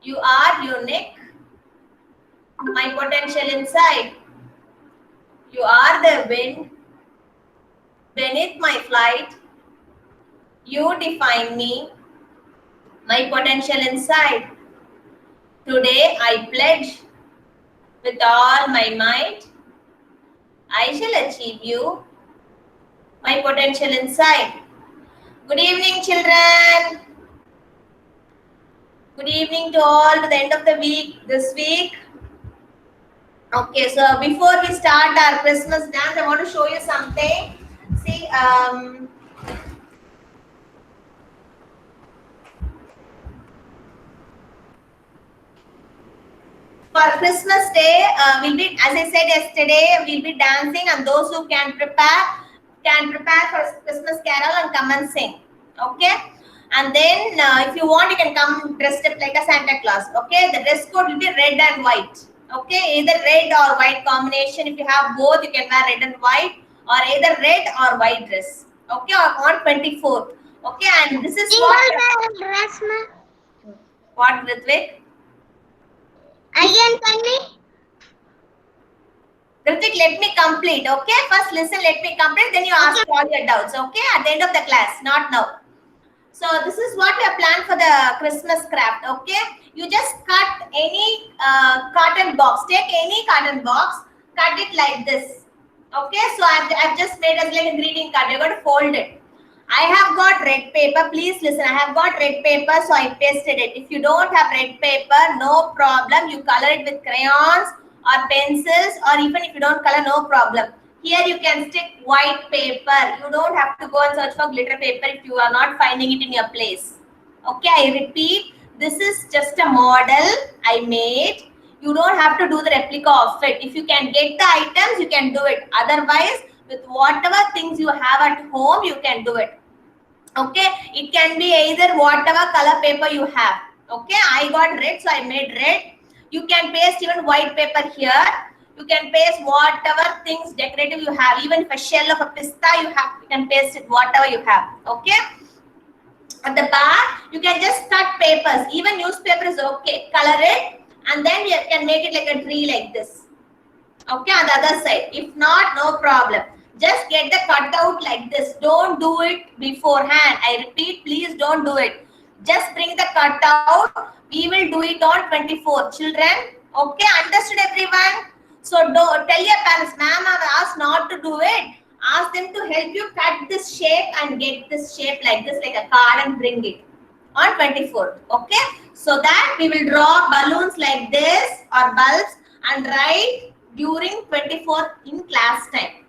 You are unique. My potential inside. You are the wind beneath my flight. You define me. My potential inside. Today I pledge with all my might. I shall achieve you. My potential inside. Good evening, children. Good evening to all to the end of the week, this week. Okay, so before we start our Christmas dance, I want to show you something. See, for Christmas Day, we'll be, as I said yesterday, we'll be dancing, and those who can prepare for Christmas carol and come and sing. Okay, and then if you want, you can come dressed up like a Santa Claus. Okay, the dress code will be red and white. Okay, either red or white combination. If you have both, you can wear red and white, or either red or white dress. Okay, on 24th. Okay, and this is what Ritvik? Again, Sunny. Ritik, let me complete, okay? First listen, let me complete, then you ask all your doubts, okay? At the end of the class, not now. So this is what we have planned for the Christmas craft, okay? You just cut any cotton box. Take any cotton box, cut it like this, okay? So I've just made as like a greeting card. You're going to fold it. I have got red paper. Please listen. I have got red paper, so I pasted it. If you don't have red paper, no problem. You color it with crayons or pencils, or even if you don't color, no problem. Here you can stick white paper. You don't have to go and search for glitter paper if you are not finding it in your place. Okay, I repeat, this is just a model I made. You don't have to do the replica of it. If you can get the items, you can do it. Otherwise, with whatever things you have at home, you can do it. Okay, it can be either whatever color paper you have. Okay, I got red, so I made red. You can paste even white paper here. You can paste whatever things decorative you have. Even if a shell of a pista you have, you can paste it whatever you have. Okay. At the back, you can just cut papers. Even newspaper is okay. Color it, and then you can make it like a tree like this. Okay, on the other side. If not, no problem. Just get the cutout like this. Don't do it beforehand. I repeat, please don't do it. Just bring the cutout. We will do it on 24th. Children, okay, understood everyone? So don't tell your parents, ma'am, I've asked not to do it. Ask them to help you cut this shape and get this shape like this, like a card, and bring it on 24th. Okay, so that we will draw balloons like this or bulbs and write during 24th in class time.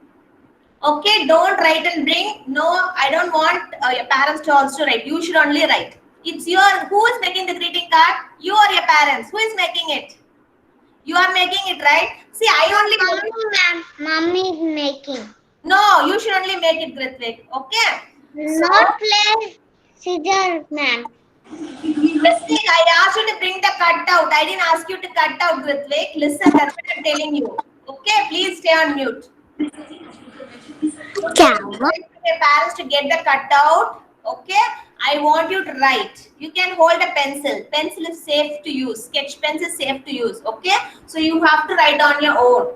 Okay, don't write and bring. No, I don't want your parents to also write. You should only write. It's your, who is making the greeting card? You or your parents? Who is making it? You are making it, right? See, I only... Mommy is making. No, you should only make it, Grithvik. Okay? Not play scissors, ma'am. Grithvik, I asked you to bring the cutout. I didn't ask you to cut out, Grithvik. Listen, that's what I'm telling you. Okay, please stay on mute. Your parents to get the cutout. Okay, I want you to write. You can hold a pencil. Pencil is safe to use. Sketch pens is safe to use. Okay, so you have to write on your own.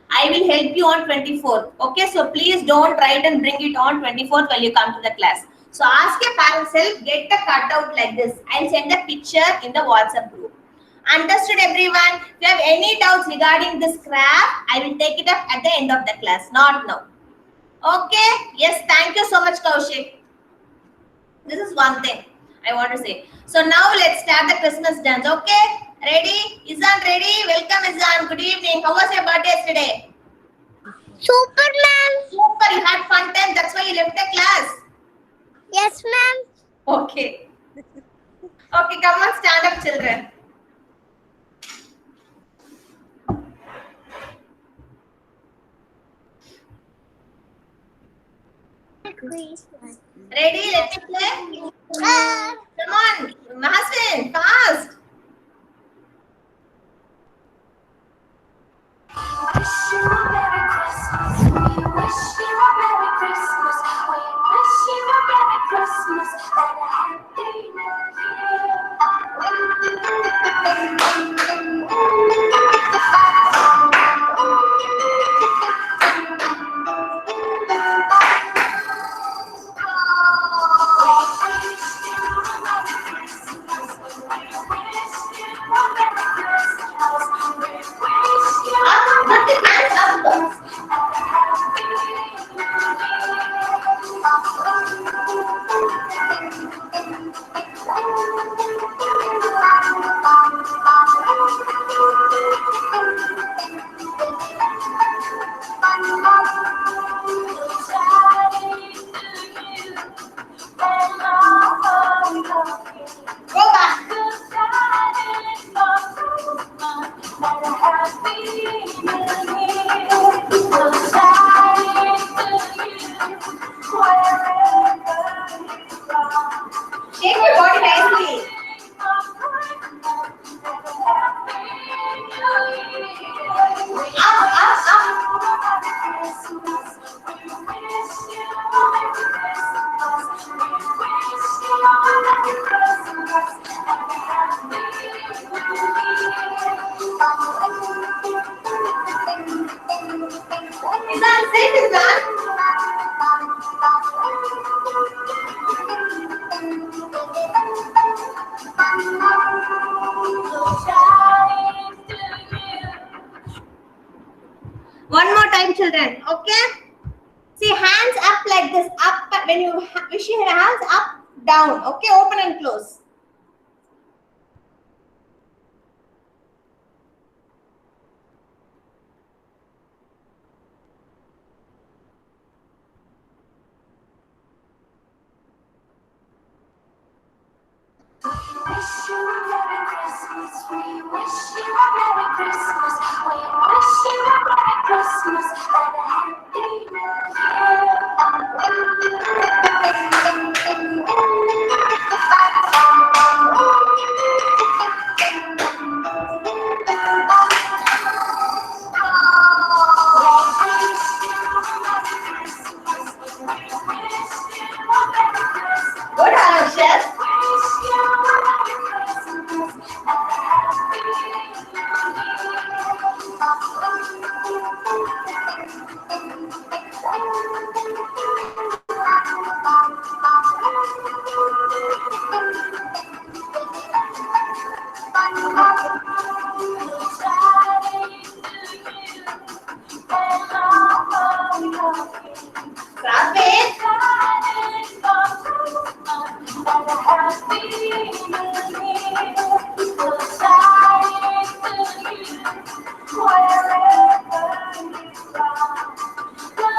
I will help you on 24th. Okay, so please don't write and bring it on 24th when you come to the class. So ask your parents help, get the cutout like this. I'll send the picture in the WhatsApp group. Understood everyone? If you have any doubts regarding this craft, I will take it up at the end of the class, not now. Okay, yes, thank you so much, Kaushik. This is one thing I want to say. So now let's start the Christmas dance, okay? Ready? Izan ready? Welcome, Izan. Good evening. How was your birthday yesterday? Super, ma'am. Super, you had fun time. That's why you left the class. Yes, ma'am. Okay. Okay, come on, stand up, children. Ready? Let's play. Come on, Mahaswin, fast. Wish you a Merry Christmas. We wish you a Merry Christmas. We wish you a Merry Christmas and a Happy New Year. children. Okay. See, hands up like this. Up when you wish your hands up, down. Okay, open and close. We wish you a Merry Christmas. We wish you a Merry Christmas. We wish you a Merry Christmas and a Happy Good, Anushka.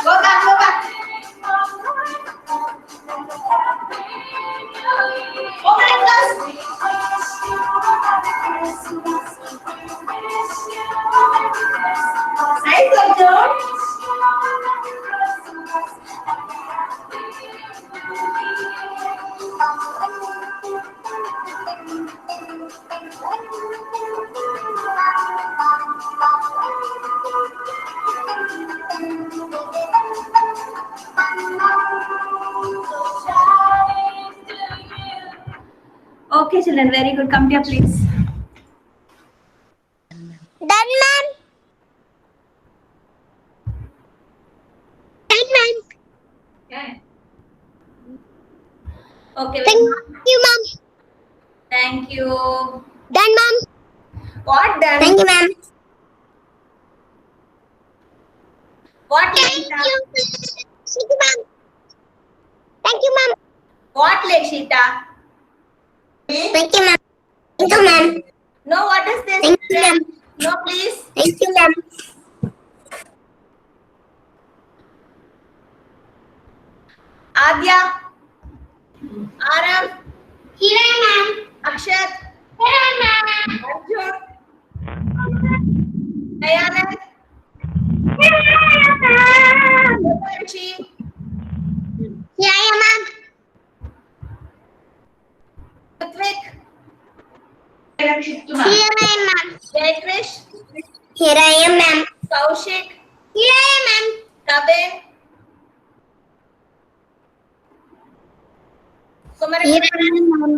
Go back, go back. Open and close. Nice, Doctor. Okay, children, very good. Come here, please. Done, ma'am. Done, ma'am. Okay. Okay. Thank you, ma'am. Thank you. Done, ma'am. What done? Thank you, ma'am. What Thank Lakshita? you. Thank you, ma'am. Thank you, ma'am. What Lakshita? Thank you, ma'am. Thank you, ma'am. No, what is this? Thank you, ma'am. No, please. Thank you, ma'am. Adya. Arav. Here I am. Akshat. Here I am. Arjun. Dayanand. Here I am. Rupanchi. Here I am, ma'am. Ritvik. Here I am, ma'am. Jayakrish. Here I am, ma'am. Kaushik. Here I am, ma'am. Tabin. Here I am, ma'am.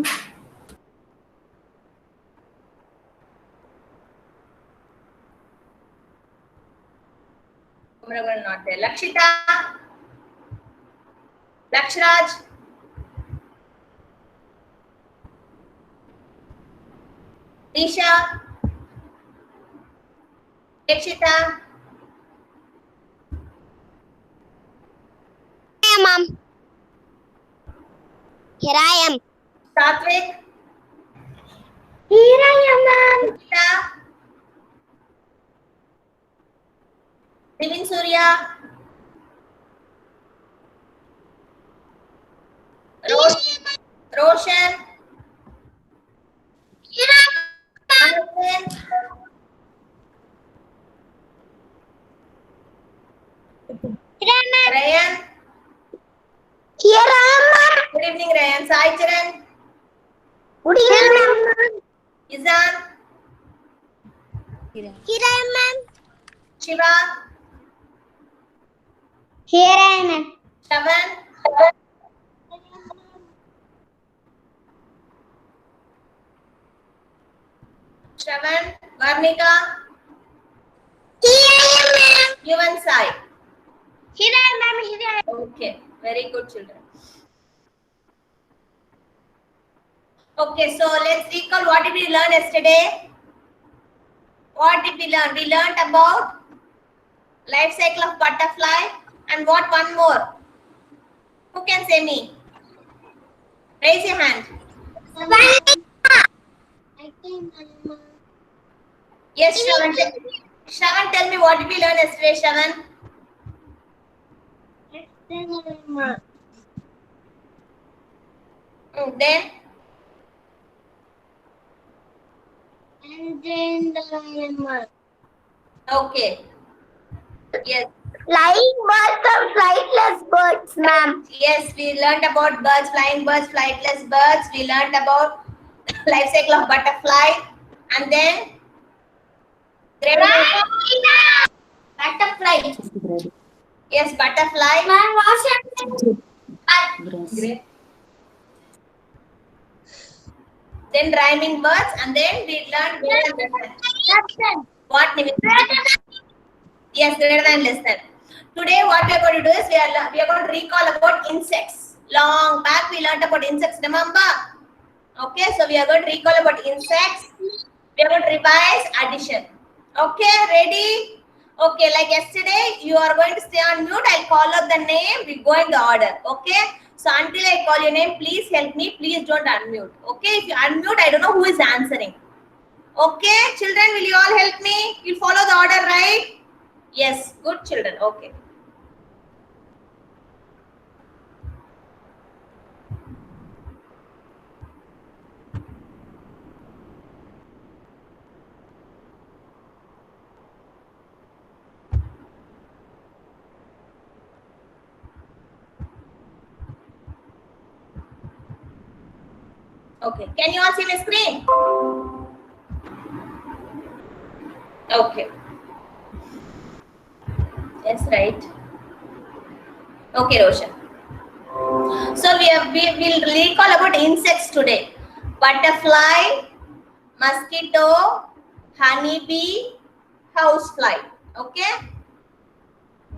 Kumaragan not there. Lakshita. Lakshraj. Disha. Ekshita. Here I am, ma'am. Here I am. Satvik. Here I am, ma'am. Gita. Divin Surya. Roshan. Here I am. Anupin. Here I am, ma'am. Rayan. Here I am, ma'am. Good evening, Rayan. Sai Charan. Good evening, ma'am. Izan. Here I am, ma'am. Shiva. Here I am, ma'am. Shavan. Shravan. Varnika. Here I am, ma'am. You and Sai. Here I am, ma'am. Here I am. Okay. Very good, children. Okay, so let's recall what did we learn yesterday? What did we learn? We learned about Life cycle of butterfly. And what one more? Who can say me? Raise your hand. I think Yes, Shravan. Shravan, tell me what did we learn yesterday, Shravan? Then? And then the Okay. Yes. flying birds and flightless birds, ma'am. Yes, we learned about birds, flying birds, flightless birds. We learned about life cycle of butterfly. And then? Butterfly. Yes, butterfly. Ma'am, what's happening? Great. Then rhyming birds. And then we learned what? Yes, greater than less than. Today, what we are going to do is we are going to recall about insects. Long back we learned about insects. Remember? Okay, so we are going to recall about insects. We are going to revise addition. Okay, ready? Okay, like yesterday, you are going to stay on mute. I'll call out the name. We go in the order. Okay. So until I call your name, please help me. Please don't unmute. Okay. If you unmute, I don't know who is answering. Okay, children, will you all help me? You'll follow the order, right? Yes, good children. Okay. Okay. Can you all see my screen? Okay. Yes, right. Okay, Roshan. So we'll recall about insects today. Butterfly, mosquito, honeybee, housefly. Okay.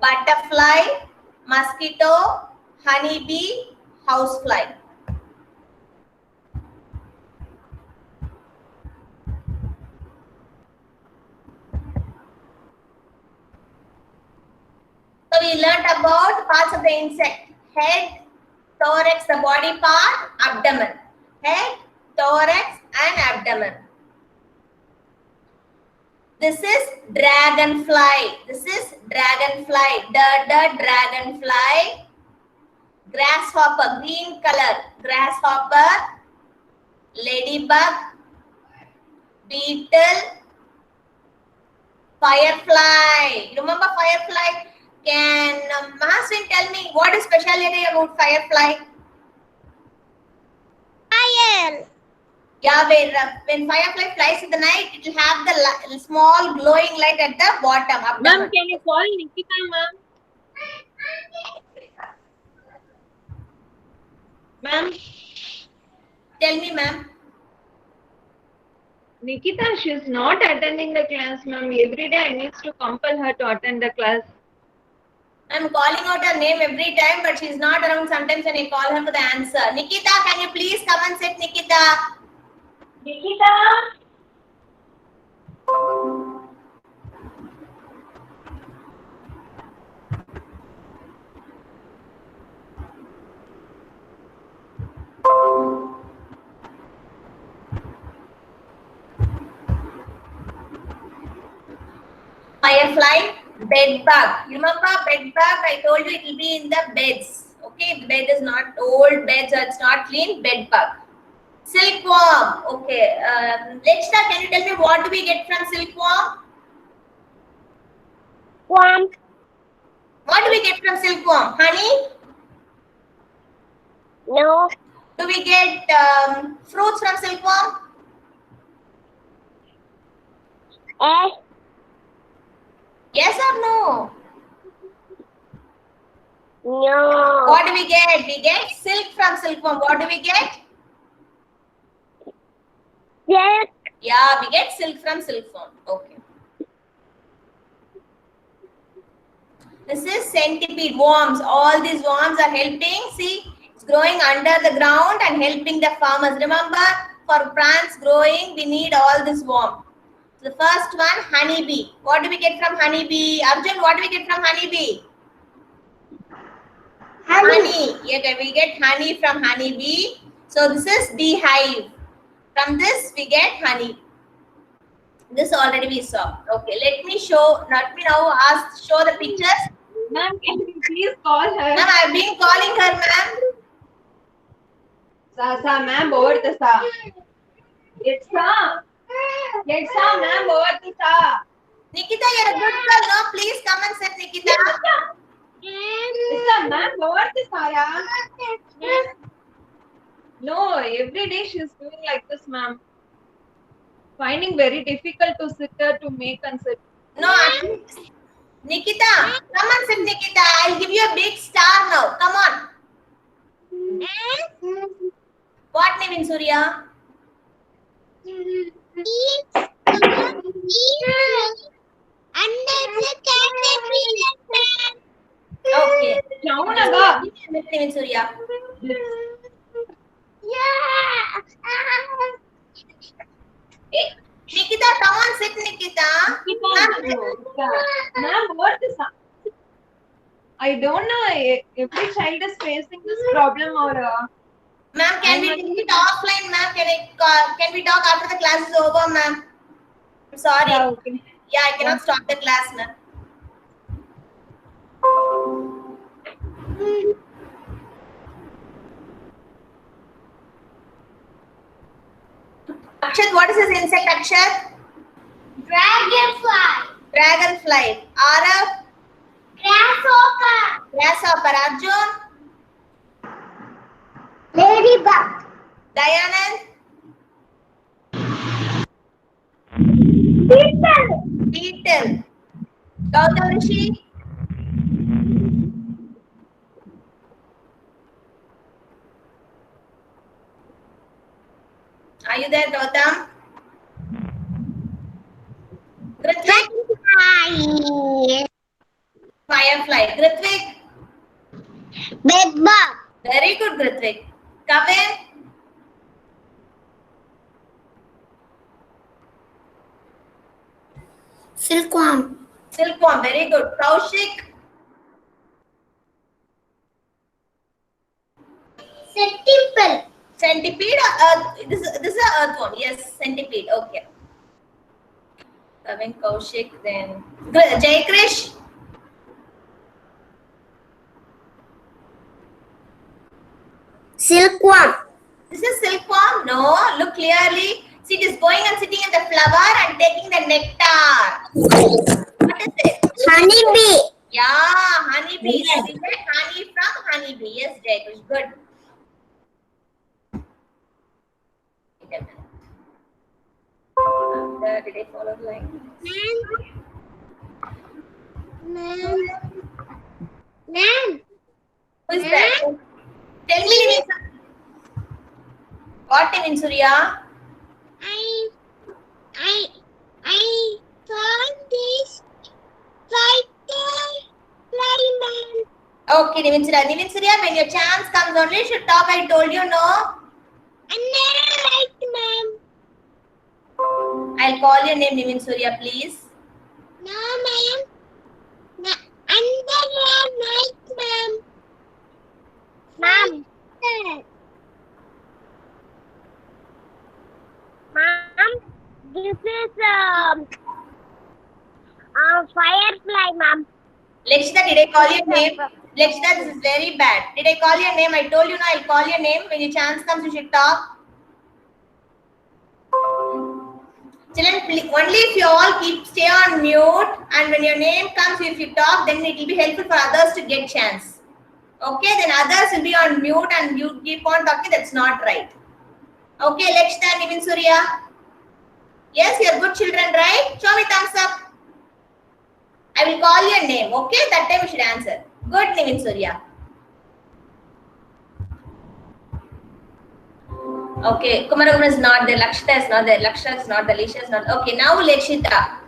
Butterfly, mosquito, honeybee, housefly. So we learned about parts of the insect. Head, thorax, the body part, abdomen. Head, thorax and abdomen. This is dragonfly. This is dragonfly. The dragonfly. Grasshopper, green color. Grasshopper. Ladybug. Beetle. Firefly. Remember firefly? Can Mahaswin tell me what is speciality about firefly? Fire. Yeah, when firefly flies in the night, it will have the small glowing light at the bottom. Ma'am, Abdomen. can you call Nikita, ma'am? Ma'am, Tell me, ma'am. Nikita, she's not attending the class, ma'am. Every day I need to compel her to attend the class. I'm calling out her name every time, but she's not around sometimes when I call her for the answer. Nikita, can you please come and sit, Nikita? Nikita! Firefly, bed bug. You remember bed bug? I told you it will be in the beds. Okay, the bed is not old beds, or it's not clean. Bed bug. Silkworm. Okay. Lechna, can you tell me what do we get from silkworm? Worm. What do we get from silkworm? Honey? No. Do we get fruits from silkworm? Eh. Yes or no? No. What do we get? We get silk from silkworm. What do we get? Yes. Yeah, we get silk from silkworm. Okay. This is centipede worms. All these worms are helping. See, it's growing under the ground and helping the farmers. Remember, for plants growing, we need all this worm. The first one, honeybee. What do we get from honeybee? Arjun, what do we get from honeybee? Honey. Yeah, we get honey from honeybee. So this is beehive. From this we get honey. This already we saw. Okay, let me now show the pictures. Ma'am, can you please call her? Ma'am, I've been calling her, ma'am. Sa, ma'am, over the sa. It's sa. It's sa, ma'am, over the sa. Nikita, you're a good girl. No, please come and sit, Nikita. It's sa, ma'am, over the sa, yeah. No, every day she's doing like this, ma'am. Finding very difficult to sit her to make and sit. No, actually, Nikita, come and sit, Nikita. I'll give you a big star now. Come on. What name in Surya? Okay. Jaunaga. Give me a name in Surya. Nikita, come on, sit, Nikita. Ma'am, what is that? I don't know. Every child is facing this problem or. Ma'am, can we take it offline, ma'am? Can we talk after the class is over, ma'am? I'm sorry. Yeah, okay. Yeah, I cannot stop the class, ma'am. Akshat, what is this insect, Akshat? Dragonfly. Dragonfly. Arav? Grasshopper. Grasshopper. Arjun? Ladybug. Dayanand? Beetle. Beetle. Gautam Rishi? Are you there, Gautam? Grithvik? Dragonfly. Firefly. Grithvik? Bedbug. Very good, Grithvik. Kavin? Silkworm. Silkworm. Very good. Kaushik? Centipede. Centipede? This is an earthworm. Yes, centipede. Okay. Kavin, Kaushik, then Jayakrish? Silkworm. This is silkworm? No, look clearly. See, it is going and sitting in the flower and taking the nectar. What is it? Honeybee. Yeah, honeybee. So we get honey from honeybee. Yes, Jayakrish. Good. Wait a minute. Did I follow the line? Nan. Who is that? Tell me the name. What name in Surya? I found this fighter flyman. Okay, Nivin Surya. Nivin Surya, when your chance comes only, you should talk. I told you, no? And then like ma'am. I'll call your name, Nivin Surya, please. No ma'am. No, under night ma'am. Ma'am. Ma'am, this is firefly, ma'am. Lakshita, did I call your name? Lakshita, this is very bad. Did I call your name? I told you, no, I'll call your name. When your chance comes, you should talk. Children, only if you all stay on mute, and when your name comes, if you talk, then it will be helpful for others to get chance. Okay, then others will be on mute and you keep on talking. That's not right. Okay, Lakshita, Nivin Surya. Yes, you're good children, right? Show me thumbs up. I will call your name. Okay, that time you should answer. Good, Nivin Surya. Okay, Kumaraguna is not there. Lakshita is not there. Lakshita is not there. Lisha is not. Okay, now Lakshita.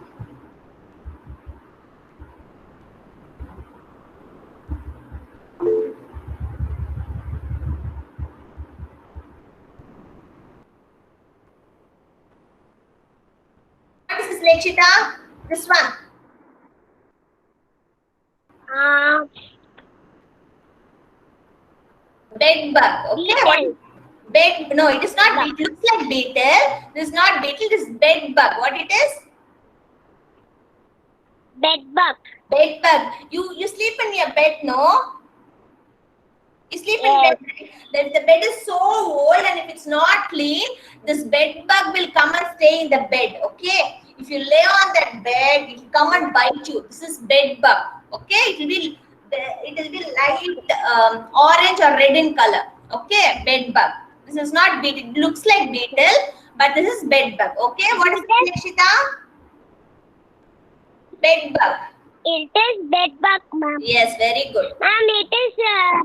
What is this Lekshita? This one. Bed bug. Okay. Beetle. Bed. No, it is not. It looks like beetle. This is not beetle. This is bed bug. What it is? Bed bug. Bed bug. You sleep in your bed, no? You sleep Yes. in bed. Right? The bed is so old, and if it's not clean, this bed bug will come and stay in the bed. Okay. If you lay on that bed, it will come and bite you. This is bed bug. Okay. It will be light orange or red in color. Okay. Bed bug. This is not beetle. It looks like beetle, but this is bed bug. Okay. What is it, Lakshita? Bed bug. It is bed bug, ma'am. Yes, very good. Ma'am, it is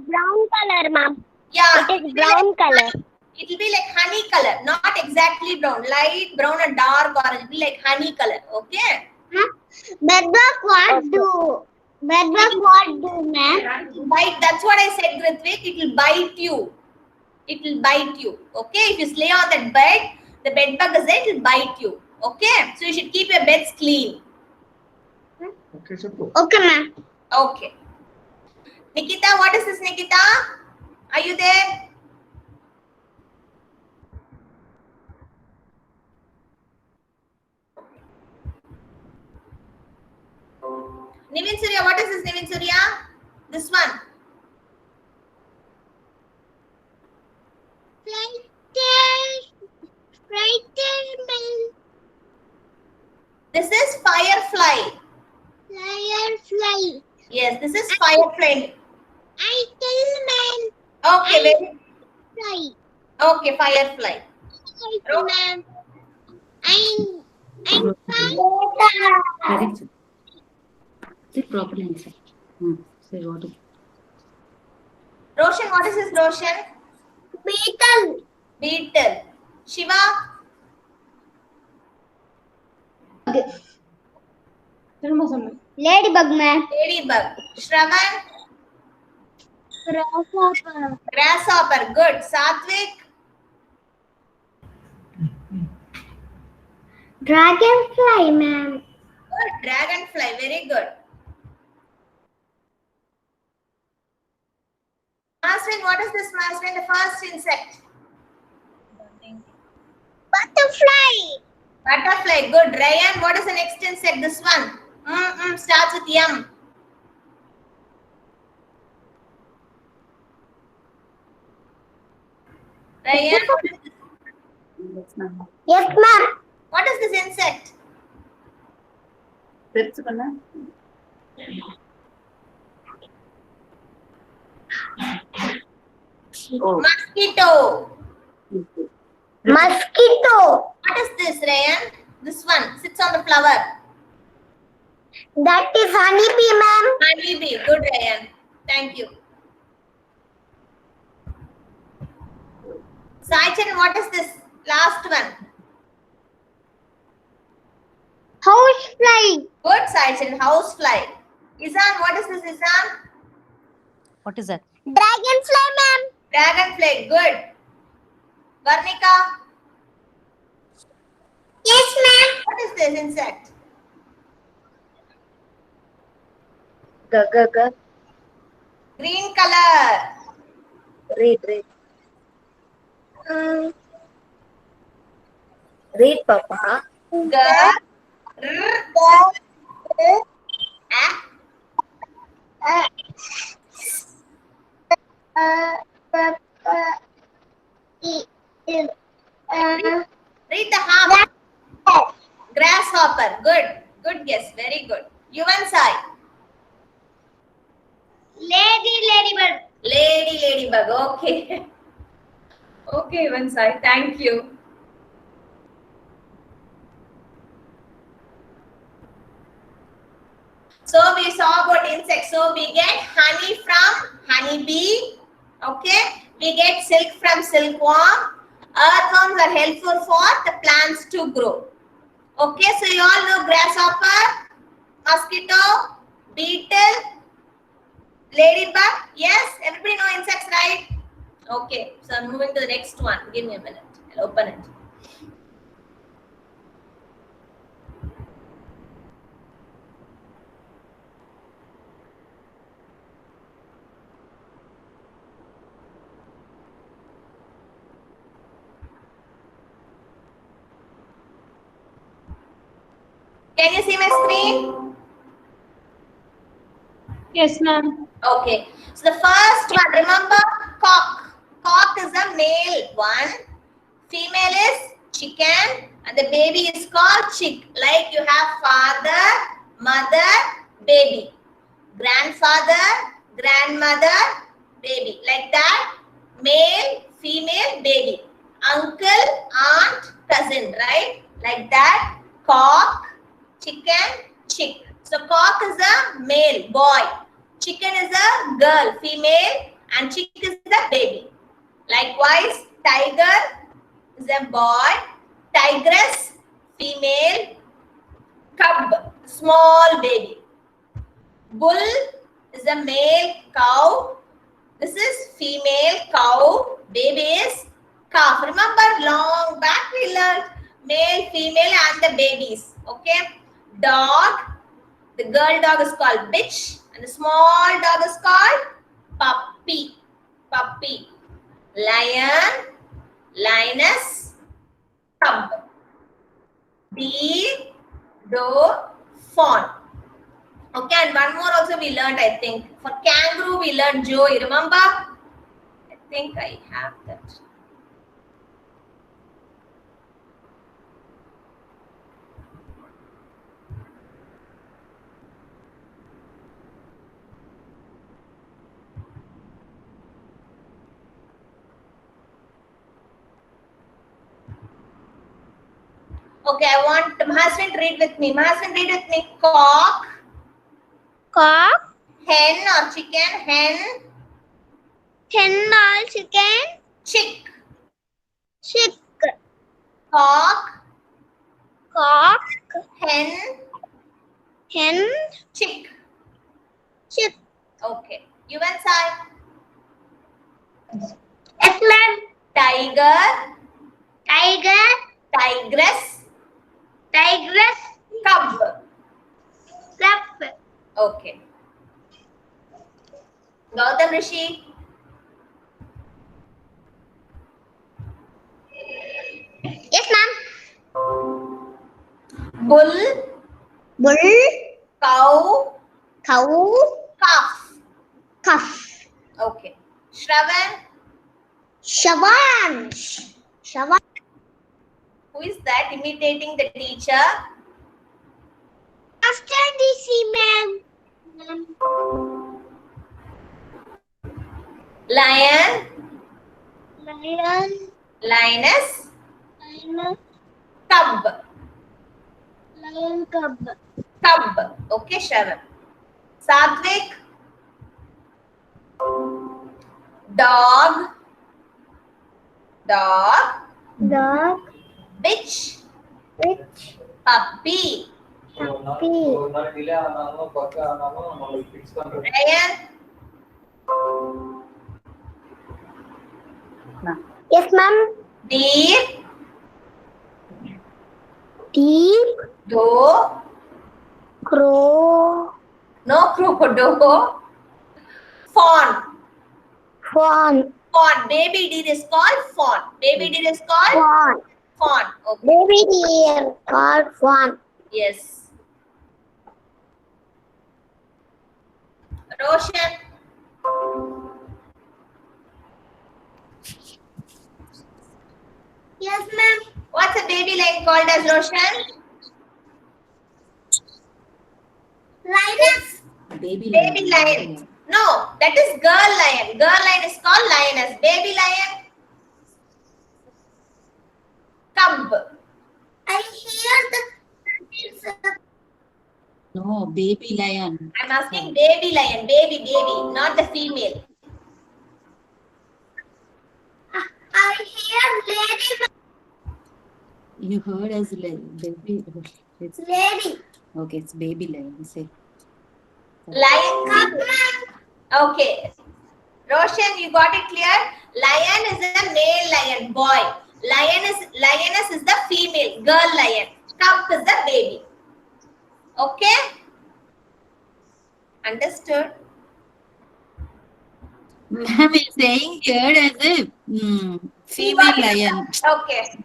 brown color, ma'am. Yeah, It is brown color. it will be like honey color, not exactly brown, light brown and dark orange. It will be like honey color. Okay. Bed bug what do? Bed bug what do, ma'am? Bite. That's what I said, Ritvik. It will bite you. It will bite you. Okay. If you lay on that bed, the bed bug is there. It will bite you. Okay. So you should keep your beds clean. Okay, ma'am. Okay. Nikita, what is this, Nikita? Are you there? Nivin Surya, what is this, Nivin Surya? This one. Frightened, This is firefly. firefly. Yes, this is firefly. I tell man. Okay, very Fly. okay, firefly. Ma'am. I'm Correct. Say proper answer. Say what is Roshan, what is this, Roshan? beetle. Beetle. Shiva? Ladybug, ma'am. Ladybug. Shravan? Grasshopper. Grasshopper. Good. Satvik? Dragonfly, ma'am. Good. Dragonfly. Very good. Maswin, what is this, Maswin? The first insect. Butterfly. Butterfly. Good. Ryan, what is the next insect? This one. Starts with M. Ryan, what is this? That's not. Yes, ma'am. What is this insect? Search பண்ணா Oh. Mosquito. Mosquito. What is this, Ryan? This one sits on the flower. That is honeybee, ma'am. Honeybee. Good, Ryan. Thank you. Saichan, what is this? Last one. Housefly. Good, Saichan. Housefly. Izan, what is this, Izan? What is that? Dragonfly, ma'am. Dragonfly. Good. Varnika, Yes, ma'am. what is this insect? Ga. Green color. Read. Read, Papa. G. Read the half. Grasshopper. Good. Good guess. Very good. Yuvan Sai. Ladybug. Ladybug. Okay. Okay, Yuvan Sai. Thank you. So we saw about insects. So we get honey from honeybee. Okay. We get silk from silkworm. Earthworms are helpful for the plants to grow. Okay. So you all know grasshopper, mosquito, beetle, ladybug. Yes. Everybody know insects, right? Okay. So I'm moving to the next one. Give me a minute. I'll open it. Can you see my screen? Yes, ma'am. Okay. So the first one, remember cock. Cock is a male one. Female is chicken, and the baby is called chick. Like you have father, mother, baby. Grandfather, grandmother, baby. Like that. Male, female, baby. Uncle, aunt, cousin, right? Like that. Cock, chicken, chick. So cock is a male, boy. Chicken is a girl, female, and chick is the baby. Likewise, tiger is a boy, tigress, female, cub, small baby. Bull is a male cow. This is female cow. Baby is calf. Remember, long back we learned male, female, and the babies. Okay. Dog. The girl dog is called bitch, and the small dog is called puppy. Puppy. Lion, lioness, cub. Deer, doe, fawn. Okay, and one more also we learned, I think. For kangaroo, we learned Joey. Remember? I think I have that. Okay, I want Mahaswin to read with me. Mahaswin, read with me. Cock, Cock, hen or chicken, hen, hen or chicken, chick. chick, Cock, cock, hen, hen, chick. chick. Okay. You and Sai. Yes, ma'am. Tiger, Tiger, tigress, tigress, cub. cub. Okay. Gautam Rishi. Yes, ma'am. Bull, Bull, cow, cow, calf. calf. Okay. Shravan. Shaban, Shaban. Who is that imitating the teacher? After DC, ma'am. Lion, Lion, lioness, lion, cub. lion, cub. Cub. Okay, Shravan. Satvik. Dog, dog, Dog, bitch, witch, puppy. puppy. Ryan, Yes, ma'am. deer, Deep, doe, crow, no crow, doe, fawn. fawn, Fawn. Baby deer is called fawn. Baby deer is called fawn. fawn. Okay. Baby deer called fawn. Yes. Roshan. Yes, ma'am. What's a baby lion called as Roshan? Lioness. Baby Baby lion. No, that is girl lion. Girl lion is called lioness. Baby lion, cub. I hear the. No, baby lion. I'm asking baby lion, baby, not the female. I hear lady. You heard as baby. It's, Lady. okay, it's baby lion. Say. Lion. Cub, ma'am. Okay. Roshan, you got it clear? Lion is a male lion, boy. Lioness is the female, girl lion. Cup is the baby. Okay? Understood? Ma'am is saying here as a female lion. Okay.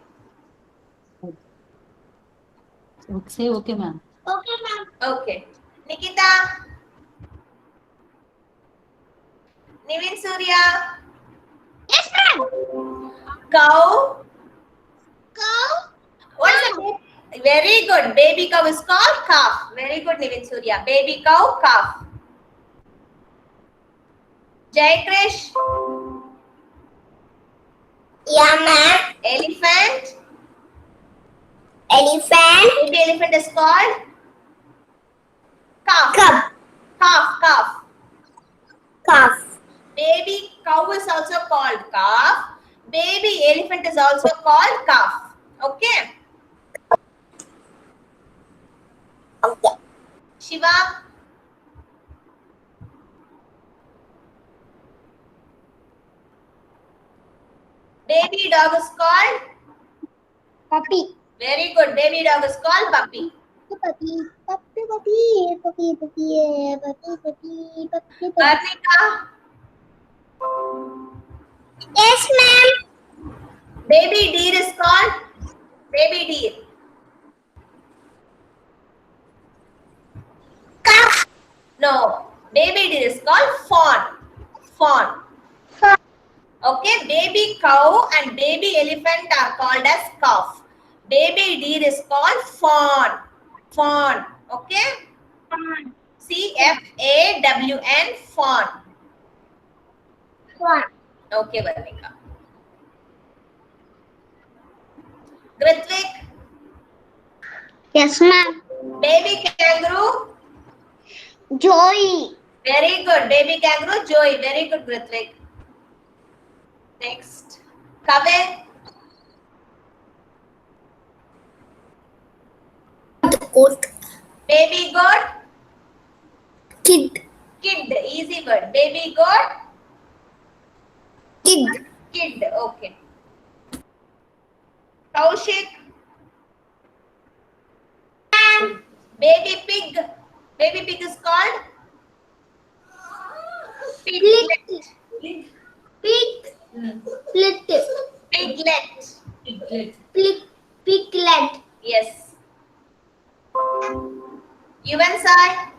Say okay, ma'am. Okay, ma'am. Okay. Nikita. Nivin Surya. Yes, ma'am. Cow. Cow. What is it? Very good. Baby cow is called calf. Very good, Nivin Surya. Baby cow, calf. Jai Krish. Yeah, ma'am. Elephant. Elephant. Baby elephant is called calf. Cup. Calf, calf. Calf. Baby cow is also called calf. Baby elephant is also called calf. Okay. Okay. Shiva. Baby dog is called. Puppy. Very good. Baby dog is called puppy. Puppy. Puppy. Puppy. Puppy. Puppy. Puppy. Puppy. Puppy. Varnika. Yes, ma'am. Baby deer is called. Baby deer. Calf. No. Baby deer is called fawn. Fawn. Okay. Baby cow and baby elephant are called as calf. Baby deer is called fawn. Fawn. Okay. CFAWN. Fawn. One. Okay, Varnika. Gritvik. Yes, ma'am. Baby kangaroo. Joy. Very good. Baby kangaroo. Joy. Very good, Gritvik. Next. Kaveh. Goat. Baby goat. Kid. Kid. Easy word. Baby goat. Kid. Kid. Okay. Kaushik. Baby pig. Baby pig is called piglet. Pig. Pig. Piglet. Piglet. Yes. Yuvan Sai.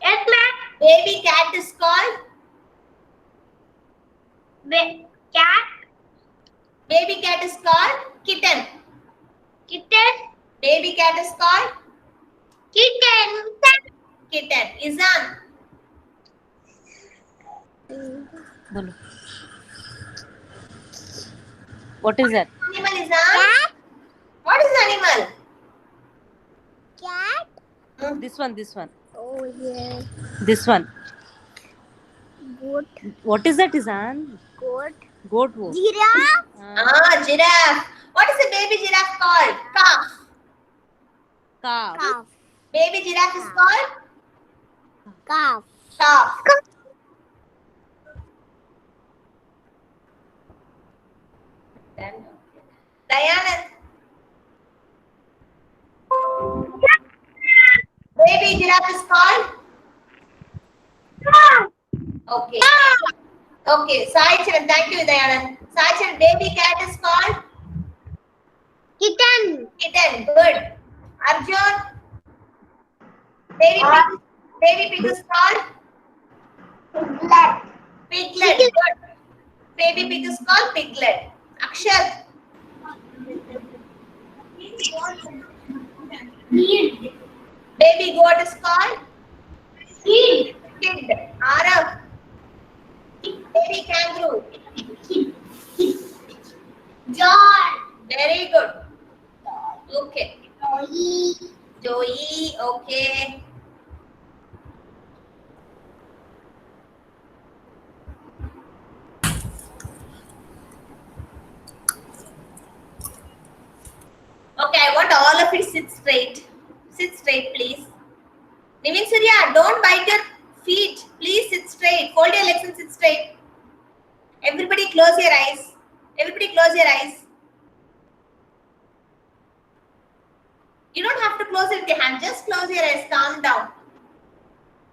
Yes, ma'am. Baby cat is called. Cat. Baby cat is called kitten. Kitten. Baby cat is called Kitten. kitten. Izan. Bolo. What is that? Animal Izan. Cat. What is animal? Cat. This one. Oh, yeah. This one. Goat. What is that, Izan? Goat. Goat wo. Giraffe. Giraffe. What is the baby giraffe called? Calf. Calf. Calf. Baby giraffe is called Calf. calf. Diana. Baby giraffe is called. Okay. Okay. Sai Charan. Thank you, Diana. Sai Charan. Baby cat is called Kitten. kitten. Good. Arjun. Baby pig is called piglet. Good. Baby pig is called piglet. Akshat. Baby goat is called kid. Arav. Baby kangaroo. John. Very good. Okay. Joey. Joey. Okay. Okay, I want all of you sit straight. Sit straight, please. Nivin Surya, don't bite your feet. Please sit straight. Fold your legs and sit straight. Everybody close your eyes. Everybody close your eyes. You don't have to close it with your hand. Just close your eyes. Calm down.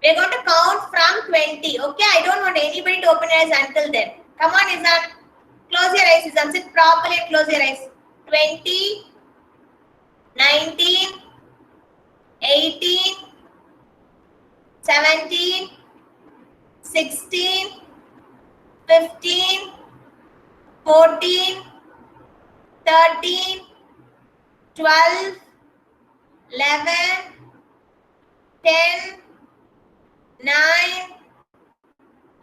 We're going to count from 20. Okay, I don't want anybody to open your eyes until then. Come on, Izan. Close your eyes, Izan. Sit properly and close your eyes. 20, 19, 18, 17, 16, 15, 14, 13, 12, 11, 10, 9,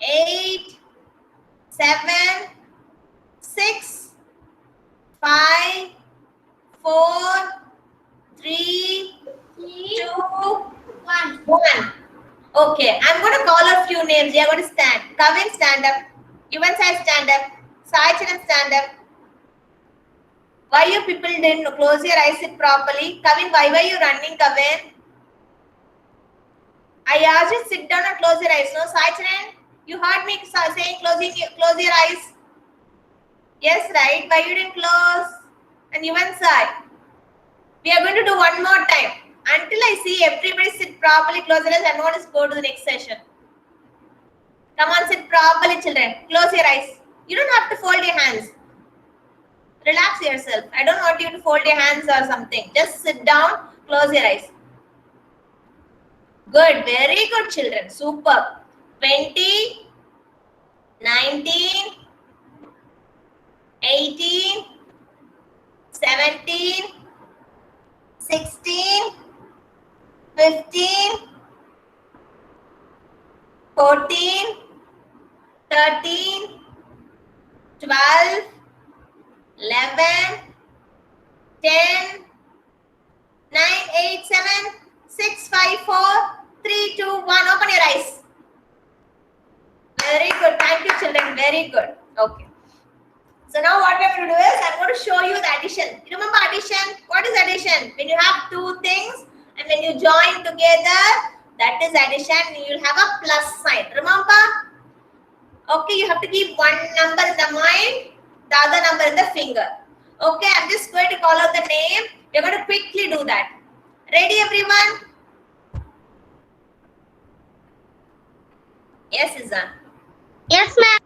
8, 7, 6, 5, 4, 3, 2, 1. Okay, I'm going to call a few names. You're going to stand. Kavin, stand up. Yuvan Sai, stand up. Sai Charan, stand up. Why you people didn't close your eyes, sit properly? Kavin, why were you running, Kavin? I asked you to sit down and close your eyes. No, Sai Charan, you heard me saying close your eyes. Yes, right. Why you didn't close? And Yuvan Sai. We are going to do one more time. Until I see everybody sit properly, close your eyes, I'm going to go to the next session. Come on, sit properly, children. Close your eyes. You don't have to fold your hands. Relax yourself. I don't want you to fold your hands or something. Just sit down, close your eyes. Good, very good, children. Super. 20, 19, 18, 17, 16, 15, 14, 13, 12, 11, 10, 9, 8, 7, 6, 5, 4, 3, 2, 1. Open your eyes. Very good. Thank you, children. Very good. Okay. So now what we're going to do is I'm going to show you the addition. You remember addition? What is addition? When you have two things and when you join together, that is addition. You'll have a plus sign. Remember? Okay, you have to keep one number in the mind, the other number in the finger. Okay, I'm just going to call out the name. We're going to quickly do that. Ready, everyone? Yes, Izan. Yes, ma'am.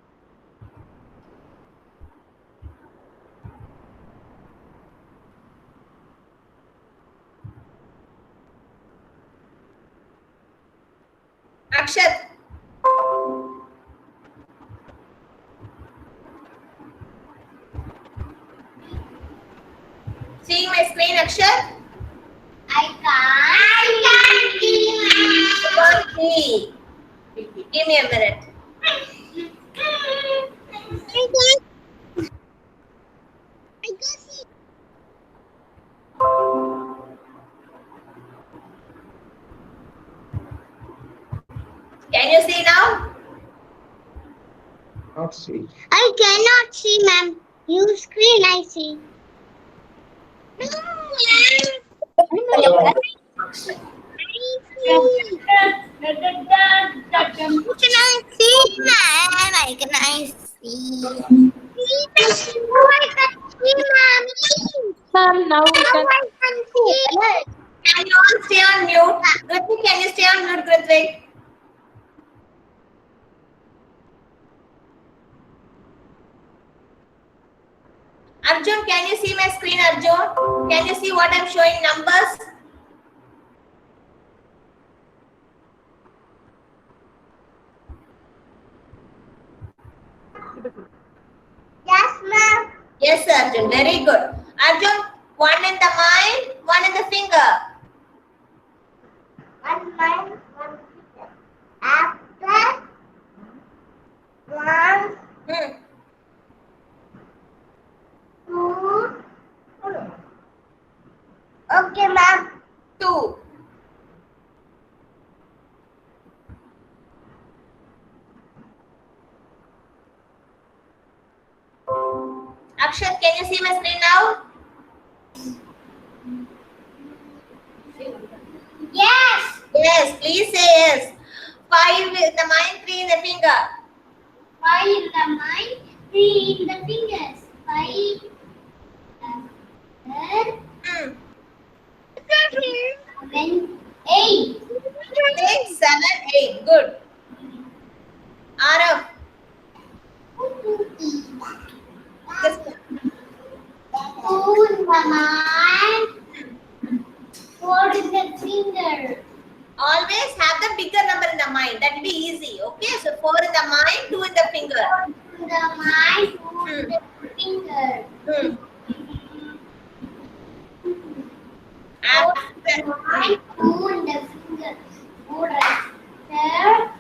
Akshat. Seeing my screen, Akshat? I can't see, Can't see. Give me a minute. I can see. Can you see now? Not see. I cannot see, ma'am. Use screen, I see. No, ma'am. I see. Can I see, ma'am? I can I see. I can see, mommy. Ma'am, now we can. I can see. Can you all stay on mute? Grithvik, can you stay on mute, Grithvik? Arjun, can you see my screen, Arjun? Can you see what I'm showing numbers? Yes, ma'am. Yes, Arjun. Very good. Arjun, one in the mind, one in the finger. One mind, one finger. After one, two. Okay, ma'am. 2. Akshat, can you see my screen now? Yes. Yes, please say yes. 5 in the mind, 3 in the finger. 5 in the mind, 3 in the fingers. 5. After Hmm. 7, 8. 6, 7, 8. Good. Arav. This one. 2 in the mind. 4 in the finger. Always have the bigger number in the mind. That will be easy. Okay. So 4 in the mind, 2 in the finger. 4 in the mind. 2 in the finger. Hmm. 4 After. in the mind. 2 in the finger. 4 after.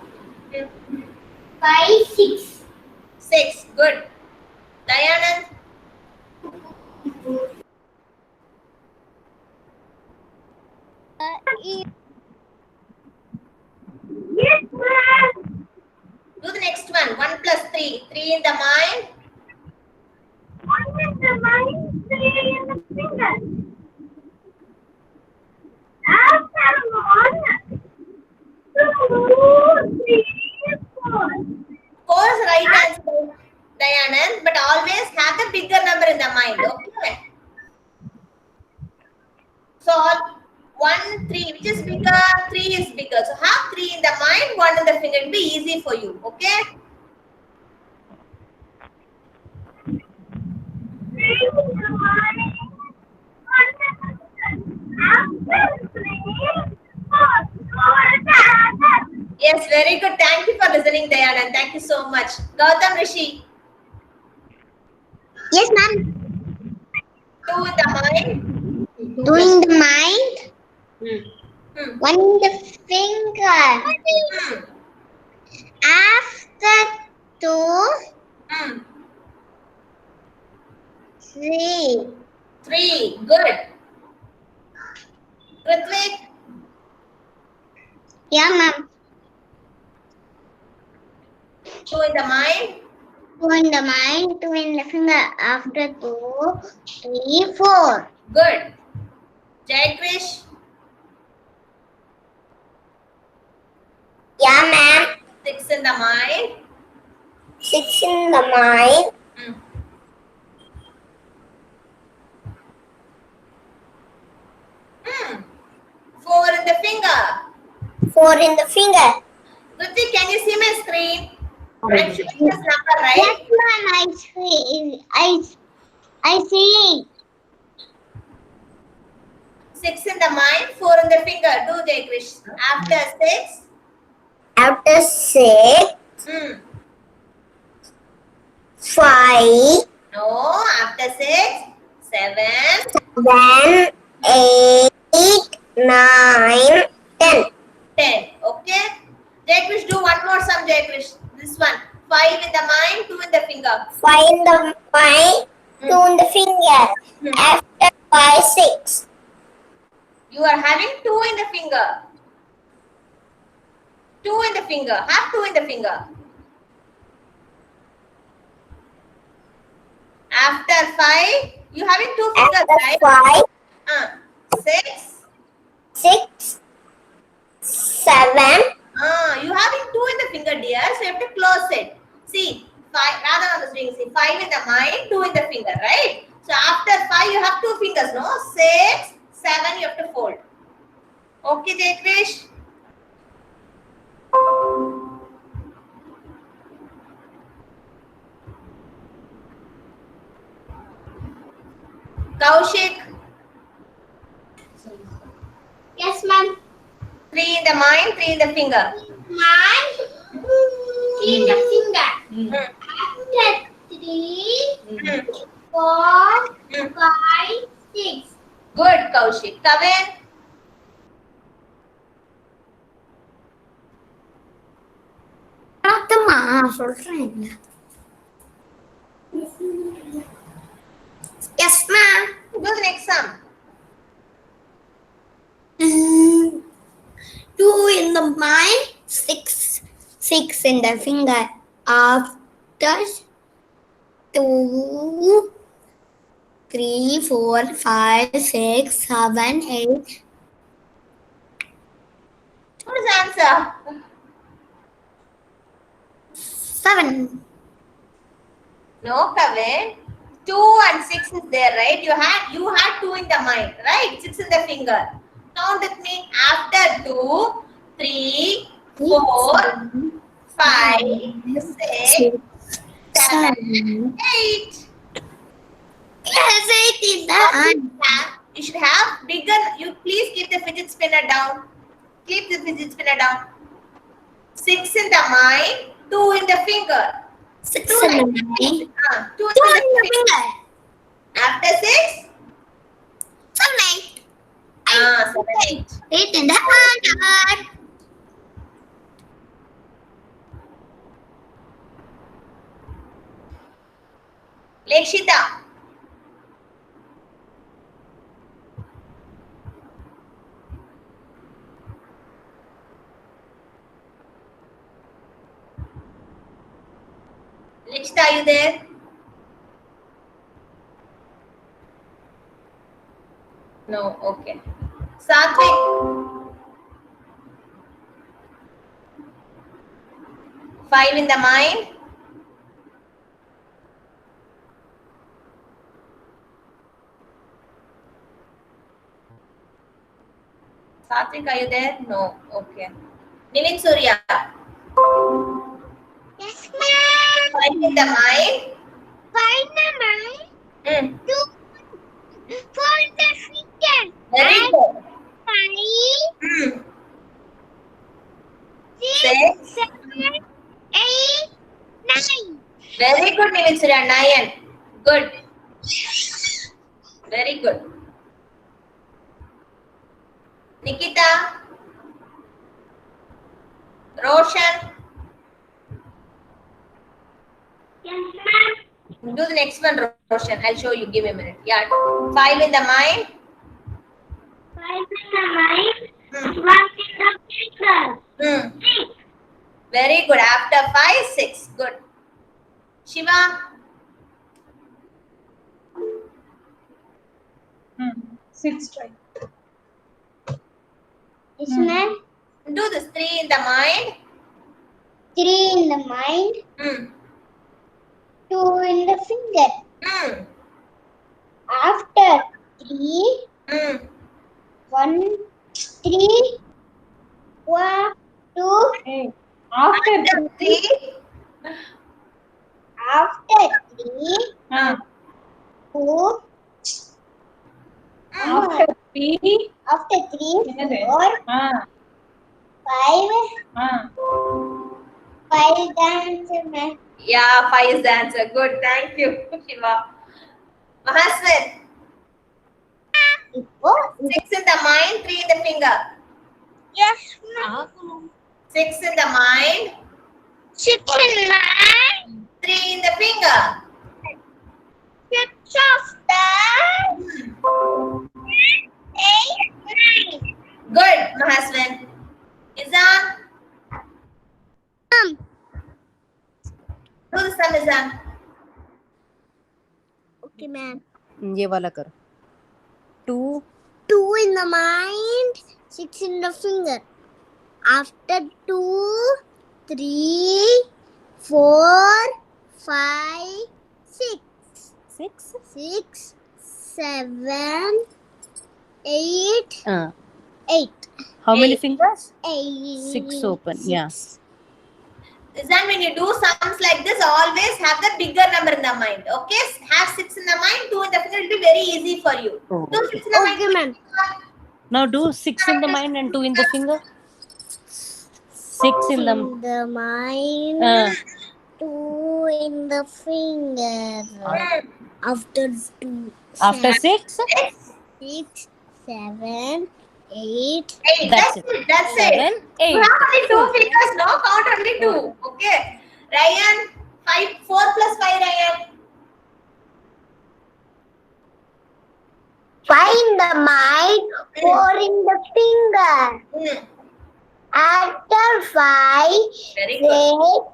5, 6. 6. Good. Dayanand. Yes, ma'am. Do the next one. 1 plus 3. 3 in the mind. 1 in the mind, 3 in the finger. After 1, 2, 3, 4. 4 is right answer, Dayanand. But always have the bigger number in the mind. Okay. So all 1, 3, which is bigger? 3 is bigger. So have 3 in the mind, 1 in the finger. It will be easy for you. Okay. 3 in the mind, 1 in the finger. After 3, 4. 4 in the other. Yes, very good. Thank you for listening, Dayanand. Thank you so much. Gautam Rishi. Yes, ma'am. 2 in the mind. 2 in the mind, Hmm. 1 in the finger. Hmm. After 2, Hmm. 3. 3. Good. Ritvik. Yeah, ma'am. 2 in the mind. 2 in the mind, 2 in the finger. After 2, 3, 4. Good. Jayakrish. Yeah, ma'am. 6 in the mind. 6 in the mind, Hmm. Hmm. 4 in the finger. 4 in the finger. Ritvik, can you see my screen? I'm showing this number, right? Yes, ma'am. I see. I see. 6 in the mind, 4 in the finger. Do Jayakrish. After 6. After 6, Hmm. 5, No, after 6, 7, 7, 8, 9, 10. 10. Okay? Jayakrish, do one more sum, Jayakrish. This one. 5 in the mind, 2 in the finger. 5 in the mind, 2 in the finger. Hmm. After 5, 6. You are having 2 in the finger. 2 in the finger. Have 2 in the finger. After 5, you having 2 fingers, After right? 5, 6. 6, 7. You having 2 in the finger, dear. So you have to close it. See, 5. Rather on the string. See, 5 in the mind, 2 in the finger, right? So after 5, you have 2 fingers, no? 6, 7, you have to fold. Okay, Jayakrish? Kaushik, Yes, ma'am. 3 in the mind, 3 in the finger. Mind, 3 in the finger. Hmm. After 3, Hmm. 4, Hmm. 5, 6. Good, Kaushik. Kavin, சொல்றேன். Yes, ma'am. do the next sum. 2 in the mind, 6 in the finger. After 2, 3, 4, 5, 6, 7, 8. What is the answer? 7. No, Kavin. 2 and 6 is there, right? You had 2 in the mind, right? 6 in the finger. Count with me. After 2, 3, 4, 5, 6, 7, 8. Yes, it is the You should have bigger. You please keep the fidget spinner down. Keep the fidget spinner down. 6 in the mind, 2 in the finger. 6 2 in in the the mind, 2 2 in in the the finger. finger, After 6, 7, 8, 7, 8. 8 in the hand. Lekshita. Lekshita, are you there? No, okay. Satvik. 5 in the mind. Satvik, are you there? No, okay. Nivin Surya. Yes, ma'am. 5 in the mind. Find the mind. Mm. 2 for the finger. Very And good. 5, Mm. 6, 6. 7, 8, 9. Very good, Nivin Surya. 9. Good. Very good. Nikita. Roshan. Yes, ma'am. Do the next one, Roshan. I'll show you. Give me a minute. Yeah. 5 in the mind. 5 in the mind. Mm. 1 in the finger. Mm. 6. Very good. After 5, 6. Good. Shiva. 6 right. Yes, ma'am. Do this. 3 in the mind. 3 in the mind. Mm. 2 in the finger. Mm. After 3, Mm. 1, 3, 1, 2. Hey, after After 3. After 3, uh, 2. after 3 After 3, என்னது? 4, Ah, 5. ah. 5 is the answer, ma'am. Yeah, 5 is the answer. Good. Thank you, Shiva. Mahaswin. Before, 6 in the mind, 3 in the finger. yes, ma'am. 6 in the mind, 6 in the mind. 3 in the finger. 6 of the 8, 9. Good, Mahaswin. Izan. Do the sum, Izan. Okay, ma'am. ये वाला करो 2 2 in the mind, 6 in the finger. After 2, 3, 4, 5, 6. 6 6, 7, 8, uh, 8. how many 8. fingers 8. 6 open yeah Izan, when you do sums like this, always have the bigger number in the mind. Okay? Have 6 in the mind, 2 in the finger. It will be very easy for you. Oh, Do 6 in the Okay, mind. ma'am. now do 6 in the mind and 2 in the finger 6 in the In the mind, uh, 2 in the finger. After 2, after 6 6, 7, 8. 8. That's it. That's 7 it. 8 You have only 2 fingers, no? Count only 2. Okay. Ryan, 4 plus 5, Ryan. 5 in the mind, 4 in the finger. Hmm. After 5, Very good.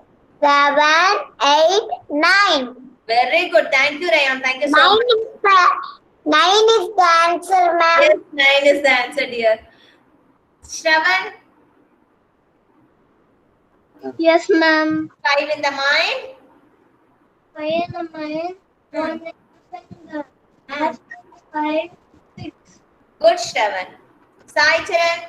6, 7, 8, 9. Very good. Thank you, Ryan. Thank you so 9 much. is the, 9 is the answer, ma'am. Yes, 9 is the answer, dear. Shravan, Yes, ma'am. 5 in the mind. 5 in the mind, 1 in the finger. Hmm. After 5, 6. Good, Shravan. Sai Charan.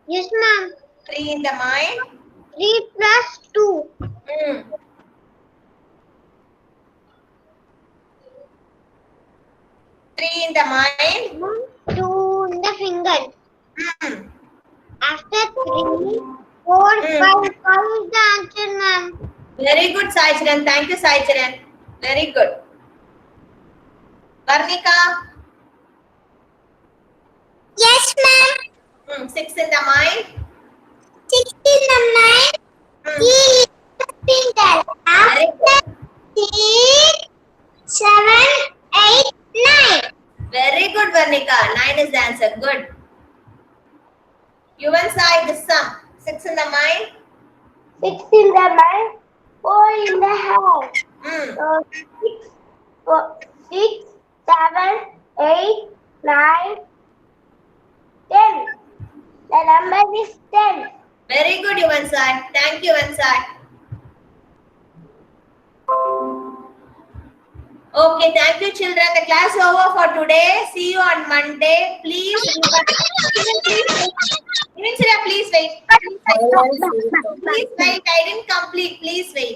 Yes, ma'am. 3 in the mind. 3 plus 2. Hmm. 3 in the mind. 2 in the finger. Hmm. After 3, 4, 5 is the answer, ma'am. Very good, Sai Charan. Thank you, Sai Charan. Very good. Varnika. Yes, ma'am. 6 in the mind. 6 in the mind. Hmm. 3 is the finger. Very After 6, 7, 8, 9. Very good, Varnika. 9 is the answer. Good. Yuvan Sai, the sum. 6 in the mind. 6 in the mind, 4 in the hand. Hmm. So 6, 7, 8, 9, 10. The number is 10. Very good, Yuvan Sai. Thank you, Yuvan Sai. Okay, thank you, children. The class is over for today. See you on Monday. Please, Even Shreya, please wait. Please wait. I didn't complete. Please wait.